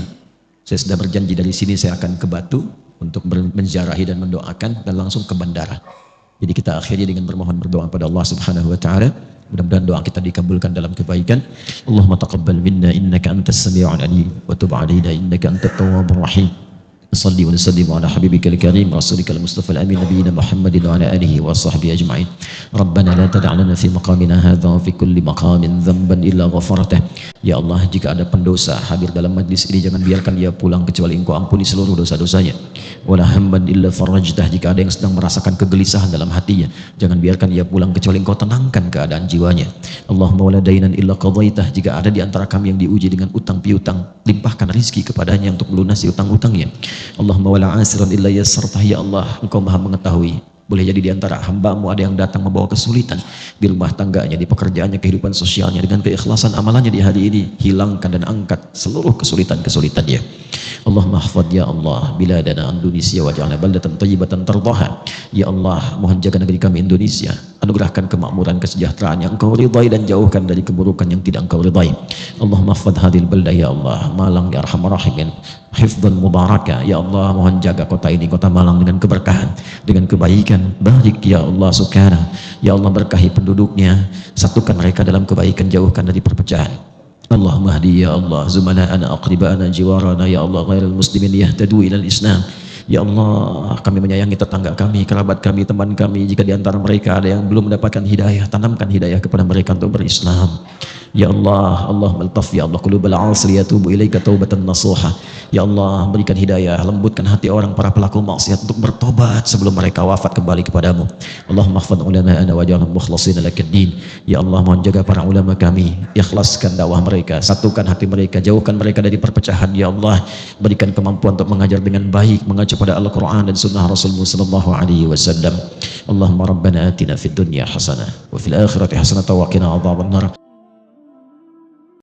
Saya sudah berjanji dari sini saya akan ke Batu untuk menziarahi dan mendoakan dan langsung ke bandara. Jadi kita akhiri dengan bermohon berdoa pada Allah Subhanahu wa taala. Mudah-mudahan doa kita dikabulkan dalam kebaikan. Allahumma taqabbal minna innaka antas sami'ul alim wa tub 'alaina innaka antat tawwabur rahim. Salli wa sallim ala habibikal karim rasulikal mustafa al-amin nabiyina Muhammadin wa ala alihi wa sahbihi ajma'in. Rabbana la tada' lana fi maqamina hadha wa fi kulli maqamin dhanban illa ghafartah. Ya Allah, jika ada pendosa hadir dalam majlis ini, jangan biarkan dia pulang kecuali Engkau ampuni seluruh dosa-dosanya. Wala hamman illa farajtah, jika ada yang sedang merasakan kegelisahan dalam hatinya, jangan biarkan dia pulang kecuali Engkau tenangkan keadaan jiwanya. Allahumma wala dainan illa qadaitah, jika ada di antara kami yang diuji dengan utang piutang, limpahkan rizki kepadanya untuk melunasi utang-utangnya. Allahumma wala asiran illa yassartah, ya Allah, Engkau maha mengetahui. Boleh jadi di antara hamba-Mu ada yang datang membawa kesulitan di rumah tangganya, di pekerjaannya, kehidupan sosialnya. Dengan keikhlasan amalannya di hari ini, hilangkan dan angkat seluruh kesulitan-kesulitannya. Allahumma hafadh ya Allah biladana Indonesia waj'alna baldatan thayyibatan tardaha. Ya Allah, mohon jaga negeri kami Indonesia, anugerahkan kemakmuran, kesejahteraan yang Engkau ridai dan jauhkan dari keburukan yang tidak Engkau ridai. Allahumma hafadh hadhil baldah ya Allah, Malang ya arhamar rahimin, hifdzan mubarakah. Ya Allah, mohon jaga kota ini, kota Malang, dengan keberkahan, dengan kebaikan. Barik ya Allah subhanahu. Ya Allah, berkahi penduduknya, satukan mereka dalam kebaikan, jauhkan dari perpecahan. Allahumma hdi ya Allah zumana'ana aqriba'ana jiwarana ya Allah ghairul muslimin yahtadu ilal Islam. Ya Allah, kami menyayangi tetangga kami, kerabat kami, teman kami. Jika di antara mereka ada yang belum mendapatkan hidayah, tanamkan hidayah kepada mereka untuk berislam. Ya Allah, Allahumma altaf ya Allah qulubal 'asri yatubu ilaika taubatan nasuha. Ya Allah, berikan hidayah, lembutkan hati orang para pelaku maksiat untuk bertobat sebelum mereka wafat kembali kepadamu. Allahumma ihfadz ulama'ana waj'alhum mukhlashina lakad-din. Ya Allah, mohon jaga para ulama kami, ikhlaskan dakwah mereka, satukan hati mereka, jauhkan mereka dari perpecahan. Ya Allah, berikan kemampuan untuk mengajar dengan baik, mengacu pada Al-Quran dan Sunnah Rasulullah sallallahu alaihi wasallam. Allahumma rabbana atina fid dunya hasanah wa fil akhirati hasanah wa qina adzabannar.